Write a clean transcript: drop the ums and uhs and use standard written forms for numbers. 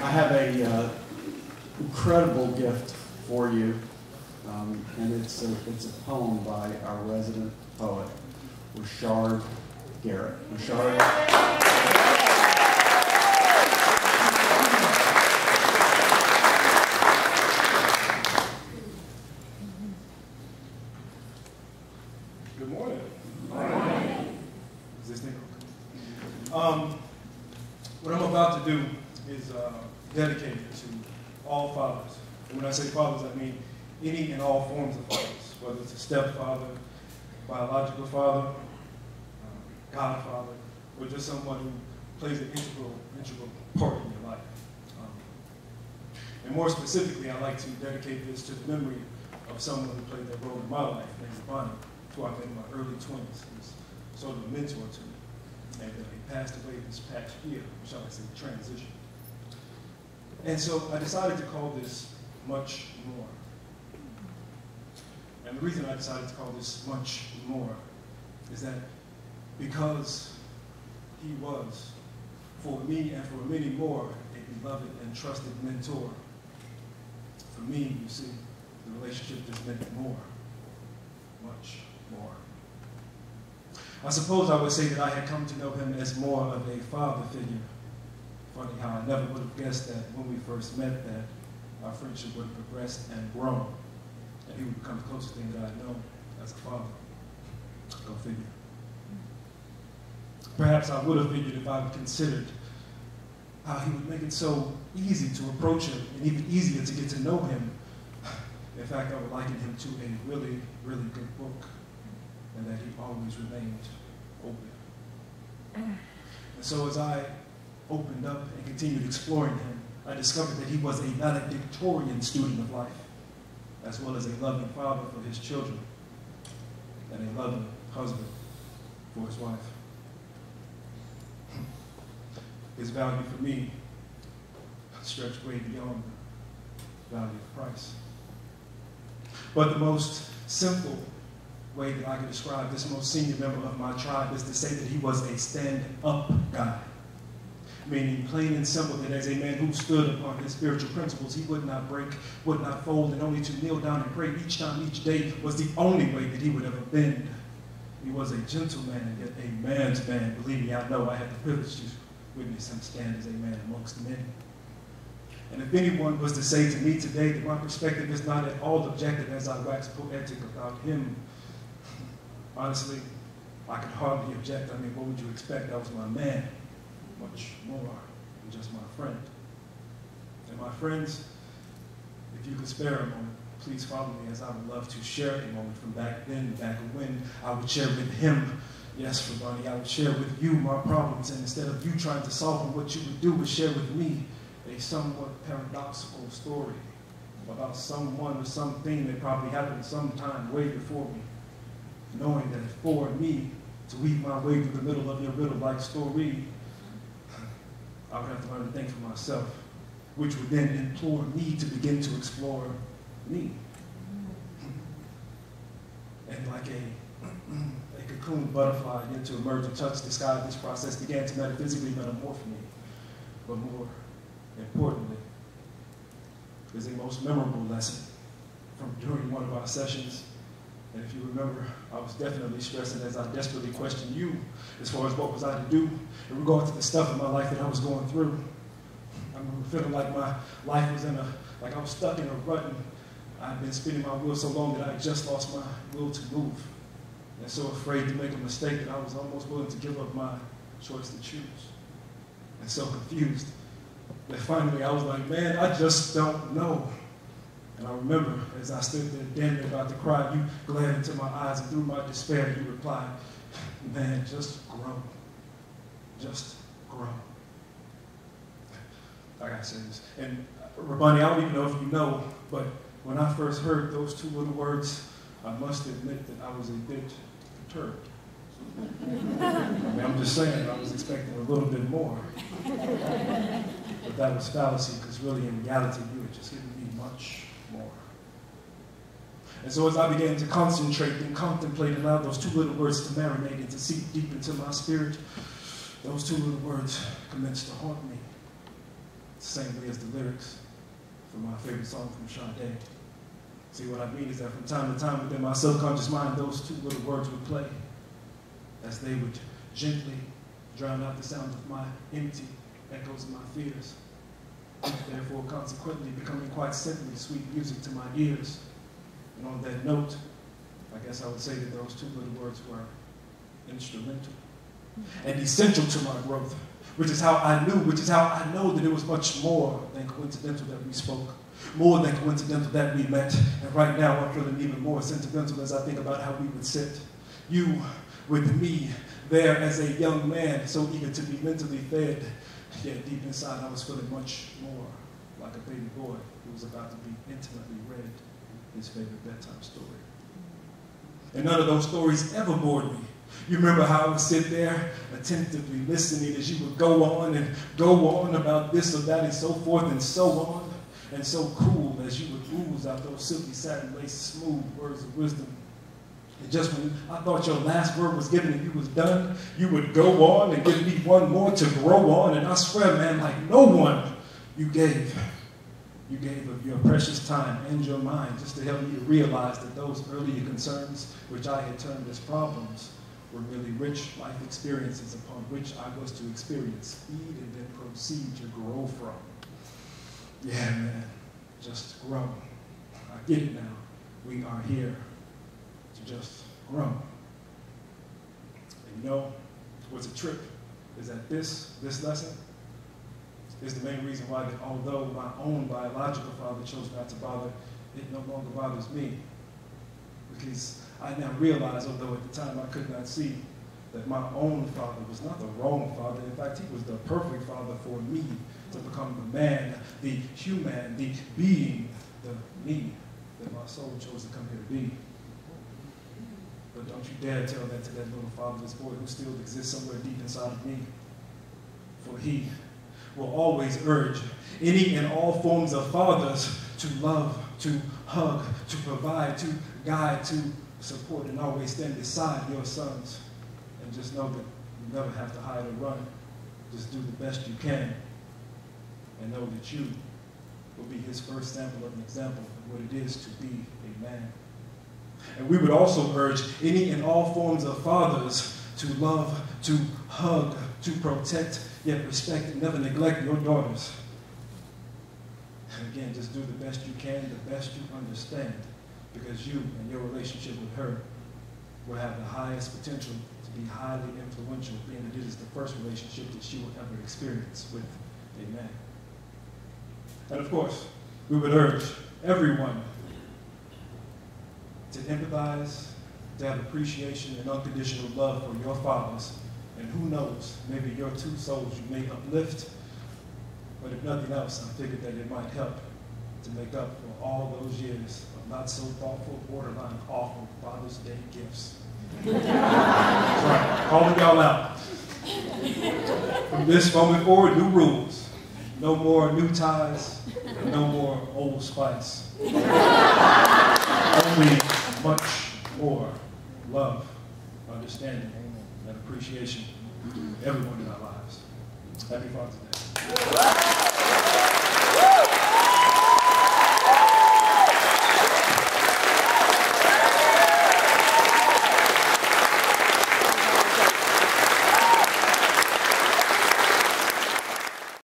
I have a incredible gift for you, and it's a poem by our resident poet, Rashard Garrett. Rashard. Good morning. Good morning. Is this thing okay? What I'm about to do is dedicated to all fathers. And when I say fathers, I mean any and all forms of fathers, whether it's a stepfather, biological father, godfather, or just someone who plays an integral part in your life. And more specifically, I'd like to dedicate this to the memory of someone who played that role in my life, named Bonnie, who I met in my early 20s. He was sort of a mentor to me. And he passed away this past year, shall I say, transition. And so I decided to call this Much More. And the reason I decided to call this Much More is that because he was, for me and for many more, a beloved and trusted mentor. For me, you see, the relationship just meant more, much more. I suppose I would say that I had come to know him as more of a father figure. Funny how I never would have guessed that when we first met that our friendship would have progressed and grown, and he would become the closest thing that I'd known as a father. Go figure. Perhaps I would have figured if I had considered how he would make it so easy to approach him and even easier to get to know him. In fact, I would liken him to a really, really good book, and that he always remained open. And so as I opened up and continued exploring him, I discovered that he was a valedictorian student of life, as well as a loving father for his children, and a loving husband for his wife. His value for me stretched way beyond the value of price. But the most simple way that I can describe this most senior member of my tribe is to say that he was a stand-up guy. Meaning, plain and simple, that as a man who stood upon his spiritual principles, he would not break, would not fold, and only to kneel down and pray each time, each day was the only way that he would ever bend. He was a gentleman, yet a man's man. Believe me, I know I had the privilege to witness him stand as a man amongst men. And if anyone was to say to me today that my perspective is not at all objective as I wax poetic about him, honestly, I could hardly object. I mean, what would you expect? That was my man. Much more than just my friend. And my friends, if you could spare a moment, please follow me, as I would love to share a moment from back then, back when I would share with him. Yes, for Bonnie, I would share with you my problems, and instead of you trying to solve them, what you would do is share with me a somewhat paradoxical story about someone or something that probably happened sometime way before me, knowing that for me to weave my way through the middle of your riddle-like story, I would have to learn to think for myself, which would then implore me to begin to explore me. And like a cocoon butterfly began to emerge and touch the sky, this process began to metaphysically metamorph me. But more importantly, is a most memorable lesson from during one of our sessions. And if you remember, I was definitely stressing as I desperately questioned you as far as what was I to do in regard to the stuff in my life that I was going through. I remember feeling like my life was like I was stuck in a rut, and I had been spinning my wheel so long that I had just lost my will to move. And so afraid to make a mistake that I was almost willing to give up my choice to choose. And so confused that finally I was like, man, I just don't know. And I remember as I stood there damn near about to cry, you glared into my eyes, and through my despair you replied, man, just grow. Just grow. I gotta say this. And Rabani, I don't even know if you know, but when I first heard those two little words, I must admit that I was a bit perturbed. I mean, I'm just saying, I was expecting a little bit more. But that was fallacy, because really in reality, you had just given me much more. And so as I began to concentrate and contemplate and allow those two little words to marinate and to seep deep into my spirit, those two little words commenced to haunt me. the same way as the lyrics for my favorite song from Rashard. See, what I mean is that from time to time within my subconscious mind, those two little words would play as they would gently drown out the sound of my empty echoes of my fears, therefore consequently becoming quite simply sweet music to my ears. And on that note, I guess I would say that those two little words were instrumental and essential to my growth, which is how I know that it was much more than coincidental that we spoke, more than coincidental that we met. And right now I'm feeling even more sentimental as I think about how we would sit, you with me, there as a young man, so eager to be mentally fed. Yet deep inside I was feeling much more like a baby boy who was about to be intimately read his favorite bedtime story. And none of those stories ever bored me. You remember how I would sit there attentively listening as you would go on and go on about this or that and so forth and so on, and so cool as you would ooze out those silky satin lace smooth words of wisdom. And just when I thought your last word was given and you was done, you would go on and give me one more to grow on. And I swear, man, like no one, you gave of your precious time and your mind just to help me to realize that those earlier concerns, which I had termed as problems, were really rich life experiences upon which I was to experience, feed, and then proceed to grow from. Yeah, man, just grow. I get it now. We are here to just grow. And you know, what's a trip is that this lesson is the main reason why that although my own biological father chose not to bother, it no longer bothers me. Because I now realize, although at the time I could not see, that my own father was not the wrong father. In fact, he was the perfect father for me to become the man, the human, the being, the me that my soul chose to come here to be. But don't you dare tell that to that little fatherless boy who still exists somewhere deep inside of me. For he will always urge any and all forms of fathers to love, to hug, to provide, to guide, to support, and always stand beside your sons. And just know that you never have to hide or run. Just do the best you can. And know that you will be his first sample of an example of what it is to be a man. And we would also urge any and all forms of fathers to love, to hug, to protect, yet respect and never neglect your daughters. And again, just do the best you can, the best you understand, because you and your relationship with her will have the highest potential to be highly influential, being that it is the first relationship that she will ever experience with a man. And of course, we would urge everyone to empathize, to have appreciation and unconditional love for your fathers. And who knows, maybe your two souls you may uplift, but if nothing else, I figured that it might help to make up for all those years of not so thoughtful, borderline awful Father's Day gifts. That's right, calling y'all out. From this moment forward, new rules. No more new ties, and no more Old Spice. Only much more love, understanding, and appreciation for everyone in our lives. Happy Father's Day.